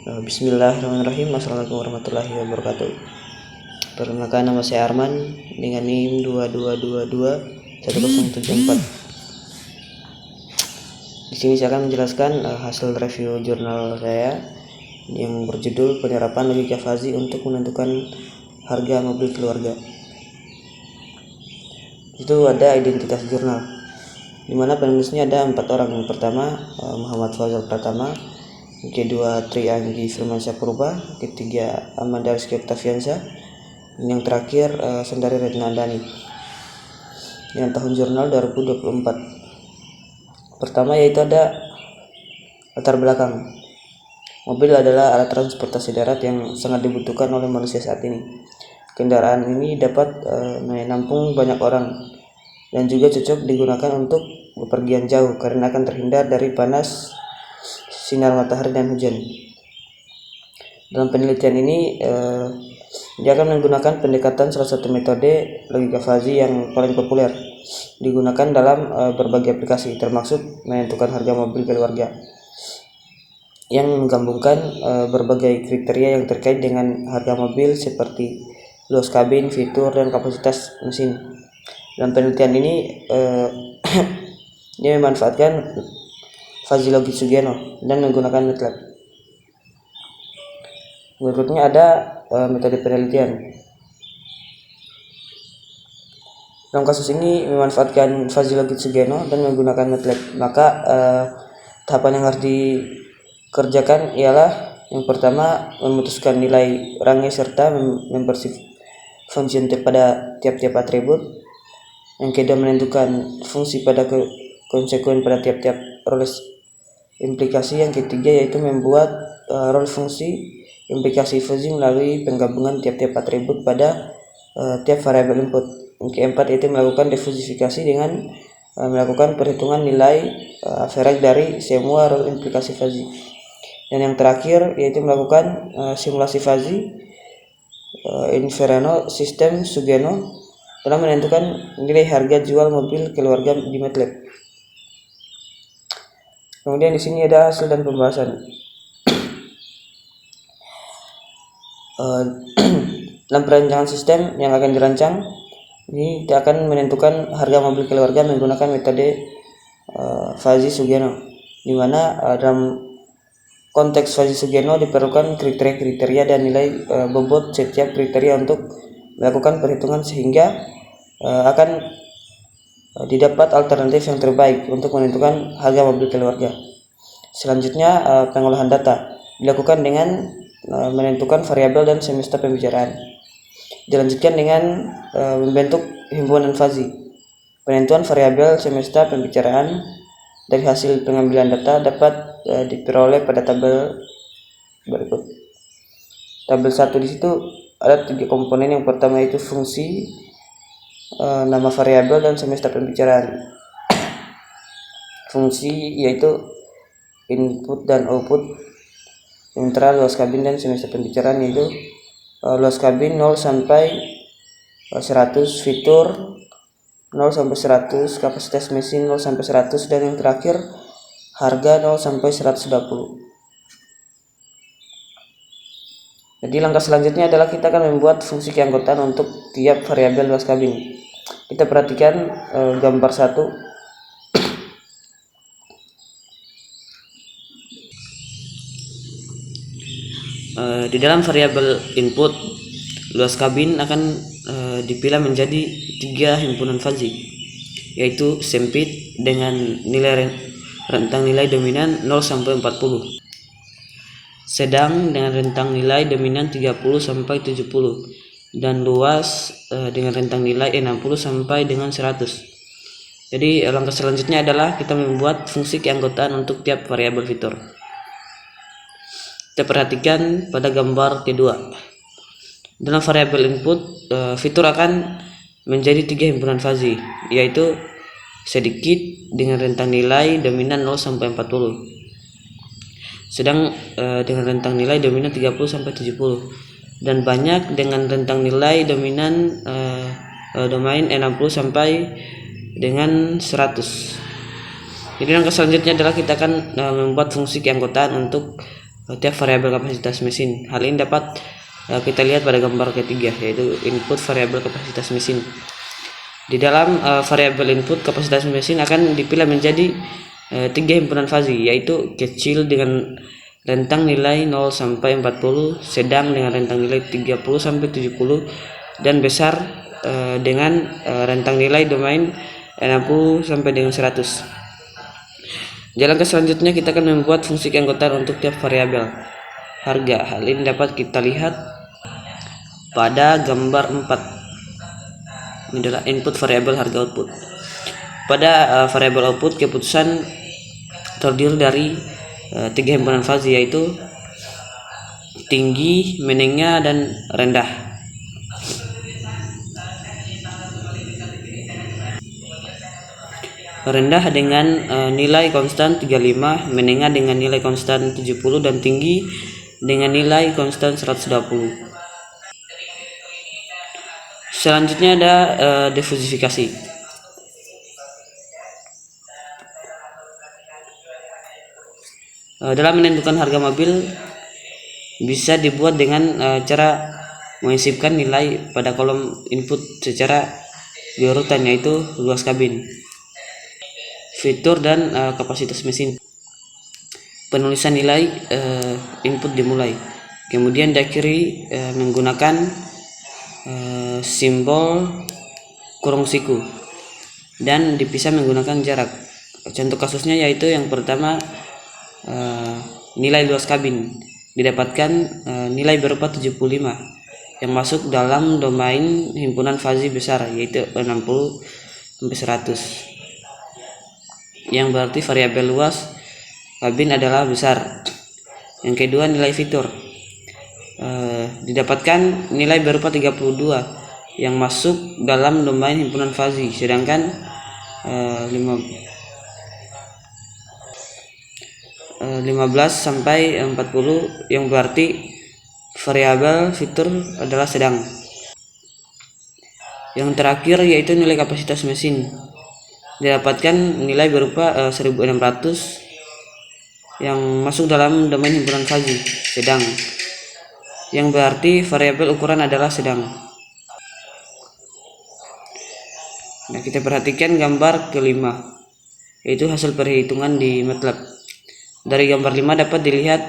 Bismillahirrahmanirrahim. Assalamualaikum warahmatullahi wabarakatuh. Perkenalkan, nama saya Arman dengan NIM 22221074. Di sini saya akan menjelaskan hasil review jurnal saya yang berjudul Penerapan Logika Fuzzy untuk Menentukan Harga Mobil Keluarga. Itu ada identitas jurnal, di mana penulisnya ada 4 orang. Yang pertama Muhammad Fauzal Pratama, yang kedua Tri Anggi Firmansyah Purba, ketiga Amanda Rizky Oktaviansyah, yang terakhir Sundari Retna Andani. Dengan tahun jurnal 2024. Pertama yaitu ada latar belakang. Mobil adalah alat transportasi darat yang sangat dibutuhkan oleh manusia saat ini. Kendaraan ini dapat menampung banyak orang dan juga cocok digunakan untuk bepergian jauh karena akan terhindar dari panas, sinar matahari, dan hujan. Dalam penelitian ini dia akan menggunakan pendekatan salah satu metode logika fuzzy yang paling populer digunakan dalam berbagai aplikasi, termasuk menentukan harga mobil keluarga, yang menggabungkan berbagai kriteria yang terkait dengan harga mobil seperti luas kabin, fitur, dan kapasitas mesin. Dalam penelitian ini dia memanfaatkan Fuzzy Logic Sugeno dan menggunakan MATLAB. Berikutnya ada metode penelitian. Dalam kasus ini memanfaatkan Fuzzy Logic Sugeno dan menggunakan MATLAB. Maka tahapan yang harus dikerjakan ialah yang pertama memutuskan nilai range serta membersih fungsi pada tiap-tiap atribut. Yang kedua menentukan fungsi pada konsekuen pada tiap-tiap role implikasi. Yang ketiga yaitu membuat role fungsi implikasi fuzzy melalui penggabungan tiap-tiap atribut pada tiap variabel input. Yang keempat yaitu melakukan defusifikasi dengan melakukan perhitungan nilai average dari semua role implikasi fuzzy. Dan yang terakhir yaitu melakukan simulasi fuzzy Inferno sistem Sugeno dalam menentukan nilai harga jual mobil keluarga di MATLAB. Kemudian di sini ada hasil dan pembahasan. Dalam perancangan sistem yang akan dirancang, ini kita akan menentukan harga mobil keluarga menggunakan metode Fuzzy Sugeno, di mana dalam konteks Fuzzy Sugeno diperlukan kriteria-kriteria dan nilai bobot setiap kriteria untuk melakukan perhitungan sehingga akan didapat alternatif yang terbaik untuk menentukan harga mobil keluarga. Selanjutnya pengolahan data dilakukan dengan menentukan variabel dan semesta pembicaraan. Dilanjutkan dengan membentuk himpunan fuzzy. Penentuan variabel semesta pembicaraan dari hasil pengambilan data dapat diperoleh pada tabel berikut. Tabel 1 di situ ada 3 komponen. Yang pertama itu fungsi, nama variabel, dan semesta pembicaraan. Fungsi yaitu input dan output, sementara luas kabin dan semesta pembicaraan yaitu luas kabin 0 sampai 100, fitur 0 sampai 100, kapasitas mesin 0 sampai 100, dan yang terakhir harga 0 sampai 120. Jadi langkah selanjutnya adalah kita akan membuat fungsi keanggotaan untuk tiap variabel luas kabin. Kita perhatikan gambar 1. Di dalam variabel input, luas kabin akan dipilah menjadi 3 himpunan fuzzy, yaitu sempit dengan nilai rentang nilai dominan 0 sampai 40, sedang dengan rentang nilai dominan 30 sampai 70, dan luas dengan rentang nilai 60 sampai dengan 100. Jadi langkah selanjutnya adalah kita membuat fungsi keanggotaan untuk tiap variabel fitur. Kita perhatikan pada gambar kedua. Dalam variabel input, fitur akan menjadi 3 himpunan fuzzy, yaitu sedikit dengan rentang nilai dominan 0 sampai 40, sedang dengan rentang nilai dominan 30 sampai 70, dan banyak dengan rentang nilai dominan domain 60 sampai dengan 100. Jadi langkah selanjutnya adalah kita akan membuat fungsi keanggotaan untuk tiap variabel kapasitas mesin. Hal ini dapat kita lihat pada gambar ketiga, yaitu input variabel kapasitas mesin. Di dalam variabel input kapasitas mesin akan dipilih menjadi 3 himpunan fazi, yaitu kecil dengan rentang nilai 0 sampai 40, sedang dengan rentang nilai 30 sampai 70, dan besar dengan rentang nilai domain 60 sampai dengan 100. Jalan ke selanjutnya, kita akan membuat fungsi keanggotaan untuk tiap variabel harga. Hal ini dapat kita lihat pada gambar 4. Ini adalah input variabel harga output. Pada variabel output, keputusan terdiri dari 3 himpunan fazi, yaitu tinggi, menengah, dan rendah. Rendah dengan nilai konstan 35, menengah dengan nilai konstan 70, dan tinggi dengan nilai konstan 120. Selanjutnya ada diversifikasi. Dalam menentukan harga mobil bisa dibuat dengan cara mengisipkan nilai pada kolom input secara berurutan, yaitu luas kabin, fitur, dan kapasitas mesin. Penulisan nilai input dimulai, kemudian diakhiri menggunakan simbol kurung siku, dan dipisah menggunakan jarak. Contoh kasusnya yaitu yang pertama, nilai luas kabin didapatkan nilai berupa 75 yang masuk dalam domain himpunan fazi besar, yaitu 60 sampai 100. Yang berarti variabel luas kabin adalah besar. Yang kedua, nilai fitur didapatkan nilai berupa 32 yang masuk dalam domain himpunan fazi, sedangkan 15 sampai 40 yang berarti variabel fitur adalah sedang. Yang terakhir yaitu nilai kapasitas mesin, didapatkan nilai berupa 1600 yang masuk dalam domain himpunan fazi, sedang, yang berarti variabel ukuran adalah sedang. Nah, kita perhatikan gambar kelima, yaitu hasil perhitungan di MATLAB. Dari gambar 5 dapat dilihat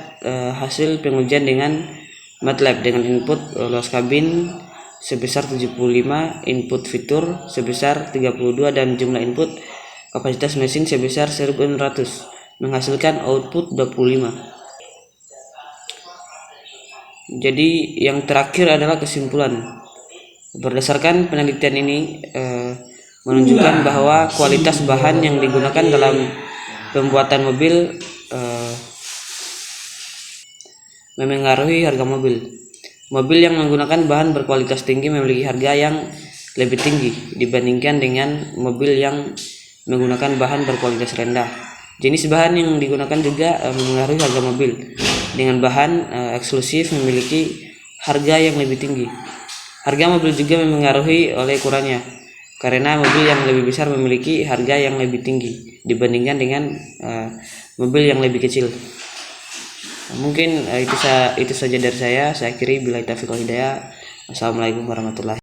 hasil pengujian dengan MATLAB dengan input luas kabin sebesar 75, input fitur sebesar 32, dan jumlah input kapasitas mesin sebesar 1600, menghasilkan output 25. Jadi yang terakhir adalah kesimpulan. Berdasarkan penelitian ini menunjukkan bahwa kualitas bahan yang digunakan dalam pembuatan mobil memengaruhi harga mobil. Mobil yang menggunakan bahan berkualitas tinggi memiliki harga yang lebih tinggi dibandingkan dengan mobil yang menggunakan bahan berkualitas rendah. Jenis bahan yang digunakan juga memengaruhi harga mobil. Dengan bahan eksklusif memiliki harga yang lebih tinggi. Harga mobil juga memengaruhi oleh ukurannya, karena mobil yang lebih besar memiliki harga yang lebih tinggi dibandingkan dengan mobil yang lebih kecil. Mungkin itu saja dari saya. Saya akhiri, billahi taufiq wal hidayah. Assalamualaikum warahmatullahi wabarakatuh.